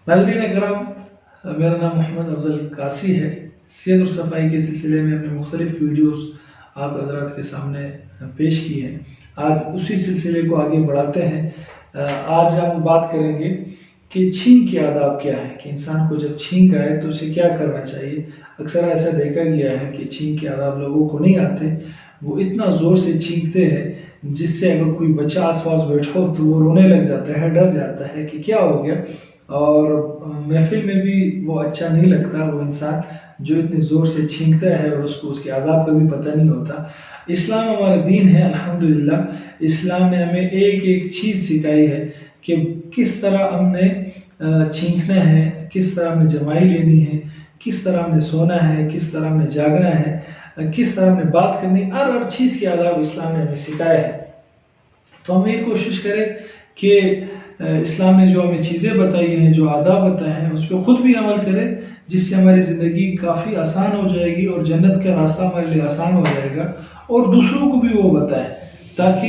ناظرین اکرام، میرا نام محمد افضل قاسی ہے۔ صحت اور صفائی کے سلسلے میں اپنے مختلف ویڈیوز آپ حضرات کے سامنے پیش کی ہیں۔ آج اسی سلسلے کو آگے بڑھاتے ہیں۔ آج ہم بات کریں گے کہ چھینک کے آداب کیا ہے، کہ انسان کو جب چھینک آئے تو اسے کیا کرنا چاہیے۔ اکثر ایسا دیکھا گیا ہے کہ چھینک کے آداب لوگوں کو نہیں آتے، وہ اتنا زور سے چھینکتے ہیں جس سے اگر کوئی بچہ آس پاس بیٹھا ہو تو وہ رونے لگ جاتا ہے، ڈر جاتا ہے کہ کیا ہو گیا، اور محفل میں بھی وہ اچھا نہیں لگتا وہ انسان جو اتنی زور سے چھینکتا ہے اور اس کو اس کے آداب کا بھی پتہ نہیں ہوتا۔ اسلام ہمارا دین ہے، الحمدللہ اسلام نے ہمیں ایک ایک چیز سکھائی ہے کہ کس طرح ہم نے چھینکنا ہے، کس طرح ہم نے جمائی لینی ہے، کس طرح ہم نے سونا ہے، کس طرح ہم نے جاگنا ہے، کس طرح ہم نے بات کرنی، ہر چیز کے آداب اسلام نے ہمیں سکھایا ہے۔ تو ہم یہ کوشش کریں کہ اسلام نے جو ہمیں چیزیں بتائی ہیں، جو آداب بتائے ہیں، اس پہ خود بھی عمل کریں، جس سے ہماری زندگی کافی آسان ہو جائے گی اور جنت کا راستہ ہمارے لیے آسان ہو جائے گا، اور دوسروں کو بھی وہ بتائیں، تاکہ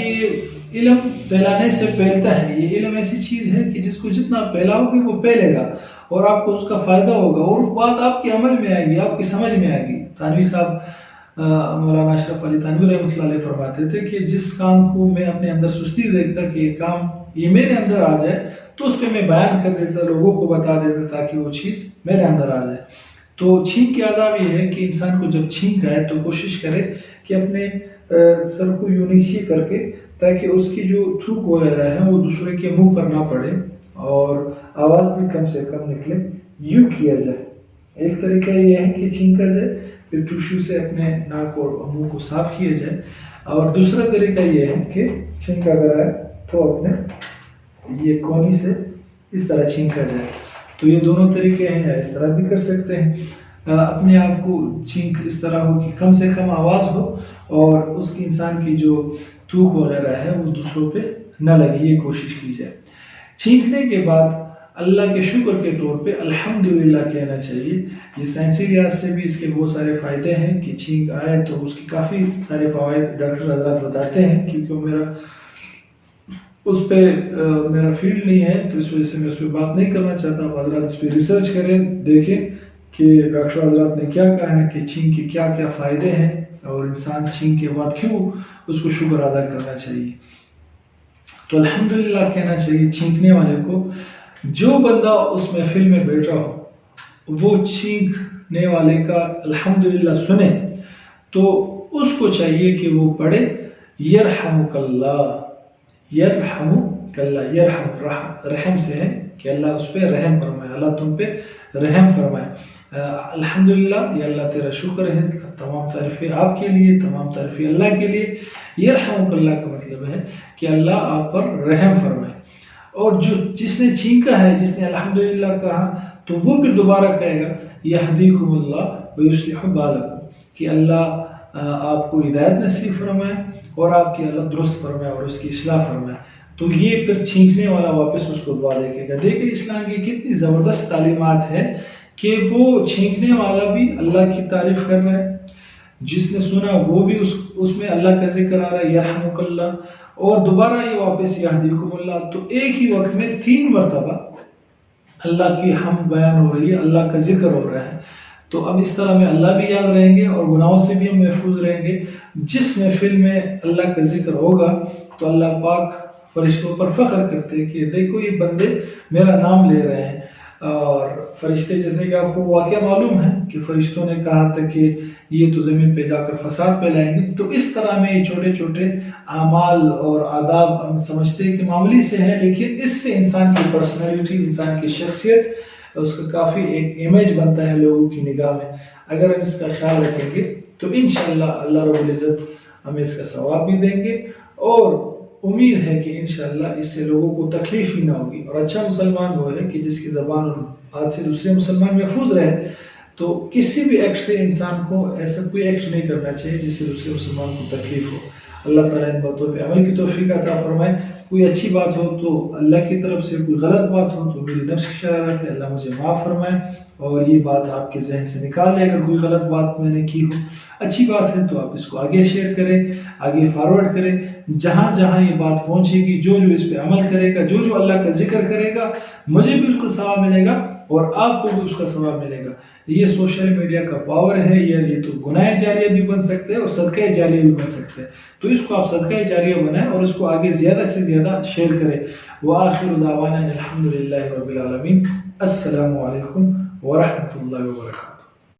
علم پھیلانے سے پھیلتا ہے۔ یہ علم ایسی چیز ہے کہ جس کو جتنا پھیلاؤ گے وہ پھیلے گا اور آپ کو اس کا فائدہ ہوگا، اور بات آپ کے عمل میں آئے گی، آپ کی سمجھ میں آئے گی۔ تھانوی صاحب مولانا اشرف علی تھانوی رحمۃ اللہ علیہ فرماتے تھے کہ جس کام کو میں اپنے اندر سستی دیکھتا کہ یہ کام یہ میرے اندر آ جائے تو اس پہ میں بیان کر دیتا، لوگوں کو بتا دیتا تاکہ وہ چیز میرے اندر آ جائے۔ تو چھینک کے آداب یہ ہے کہ انسان کو جب چھینک آئے تو کوشش کرے کہ اپنے سر کو یوں نیچے کر کے، تاکہ اس کی جو تھوک وغیرہ ہے وہ دوسرے کے منہ پر نہ پڑے اور آواز بھی کم سے کم نکلے، یوں کیا جائے۔ ایک طریقہ یہ ہے کہ چھینکا جائے، پھر ٹشو سے اپنے ناک اور منہ کو صاف کیا جائے، اور دوسرا طریقہ یہ ہے کہ چھینکا اگر آئے تو اپنے یہ کونی سے اس طرح چھینکا جائے۔ تو یہ دونوں طریقے ہیں، یا اس طرح بھی کر سکتے ہیں۔ اپنے آپ کو چھینک اس طرح ہو کہ کم سے کم آواز ہو اور اس کی انسان کی جو تھوک وغیرہ ہے وہ دوسروں پہ نہ لگے، یہ کوشش کی جائے۔ چھینکنے کے بعد اللہ کے شکر کے طور پہ الحمدللہ کہنا چاہیے۔ یہ سائنسی لحاظ سے بھی اس کے بہت سارے فائدے ہیں کہ چھینک آئے تو اس کی کافی سارے فوائد ڈاکٹر حضرات بتاتے ہیں، کیونکہ اس پہ میرا فیلڈ نہیں ہے تو اس وجہ سے میں اس پہ بات نہیں کرنا چاہتا ہوں۔ حضرات اس پہ ریسرچ کریں، دیکھیں کہ ڈاکٹر حضرات نے کیا کہا ہے کہ چھینک کے کیا کیا فائدے ہیں، اور انسان چھینک کے بعد کیوں اس کو شکر ادا کرنا چاہیے۔ تو الحمدللہ کہنا چاہیے چھینکنے والے کو۔ جو بندہ اس محفل میں بیٹھا ہو وہ چھینکنے والے کا الحمدللہ سنے تو اس کو چاہیے کہ وہ پڑھے یرحمک اللہ، یرحمک اللہ، یرحم رحم سے ہے کہ اللہ اس پہ رحم فرمائے، اللہ تم پہ رحم فرمائے۔ الحمدللہ، یہ اللہ تیرا شکر ہے، تمام تعریفیں آپ کے لیے، تمام تعریفیں اللہ کے لیے۔ یرحمک اللہ کا مطلب ہے کہ اللہ آپ پر رحم فرمائے۔ اور جس نے چھینکا ہے، جس نے الحمدللہ کہا، تو وہ پھر دوبارہ کہے گا یہدیکم اللہ ویصلح بالکم، کہ اللہ آپ کو ہدایت نصیب فرمائے اور آپ کی حالت درست فرمائے اور اس کی اصلاح فرمائے۔ تو یہ پھر چھینکنے والا واپس اس کو دعا دیکھے گا۔ دیکھیں اسلام کی کتنی زبردست تعلیمات ہے کہ وہ چھینکنے والا بھی اللہ کی تعریف کر رہا ہے، جس نے سنا وہ بھی اس میں اللہ کا ذکر آ رہا ہے یرحمک اللہ، اور دوبارہ یہ واپس یہدیکم اللہ۔ تو ایک ہی وقت میں 3 مرتبہ اللہ کی حمد بیان ہو رہی ہے، اللہ کا ذکر ہو رہا ہے۔ تو اب اس طرح میں اللہ بھی یاد رہیں گے اور گناہوں سے بھی ہم محفوظ رہیں گے۔ جس محفل میں اللہ کا ذکر ہوگا تو اللہ پاک فرشتوں پر فخر کرتے ہیں کہ دیکھو یہ بندے میرا نام لے رہے ہیں۔ اور فرشتے، جیسے کہ آپ کو واقعہ معلوم ہے کہ فرشتوں نے کہا تھا کہ یہ تو زمین پہ جا کر فساد پھیلائیں گے۔ تو اس طرح میں یہ چھوٹے چھوٹے اعمال اور آداب ہم سمجھتے ہیں کہ معمولی سے ہیں، لیکن اس سے انسان کی پرسنالٹی، انسان کی شخصیت، اس کا کافی ایک امیج بنتا ہے لوگوں کی نگاہ میں۔ اگر ہم اس کا خیال رکھیں گے تو انشاءاللہ اللہ رب العزت ہمیں اس کا ثواب بھی دیں گے، اور امید ہے کہ انشاءاللہ اس سے لوگوں کو تکلیف ہی نہ ہوگی۔ اور اچھا مسلمان وہ ہے کہ جس کی زبان اور ہاتھ سے دوسرے مسلمان محفوظ رہے۔ تو کسی بھی ایکٹ سے انسان کو ایسا کوئی ایکٹ نہیں کرنا چاہیے جس سے دوسرے مسلمان کو تکلیف ہو۔ اللہ تعالیٰ ان باتوں پہ عمل کی توفیق عطا فرمائے۔ کوئی اچھی بات ہو تو اللہ کی طرف سے، کوئی غلط بات ہو تو میری نفس کی شرارت ہے، اللہ مجھے معاف فرمائے اور یہ بات آپ کے ذہن سے نکال دے۔ اگر کوئی غلط بات میں نے کی ہو، اچھی بات ہے تو آپ اس کو آگے شیئر کریں، آگے فارورڈ کریں، جہاں جہاں یہ بات پہنچے گی، جو جو اس پہ عمل کرے گا، جو جو اللہ کا ذکر کرے گا، مجھے بھی اس کا ثواب ملے گا اور آپ کو بھی اس کا ثواب ملے گا۔ یہ سوشل میڈیا کا پاور ہے، یہ تو گناہ جاریہ بھی بن سکتے ہیں اور صدقہ جاریہ بھی بن سکتے ہیں، تو اس کو آپ صدقہ جاریہ بنائیں اور اس کو آگے زیادہ سے زیادہ شیئر کریں۔ وآخر دعوانا الحمدللہ رب العالمین۔ السلام علیکم ورحمۃ اللہ وبرکاتہ۔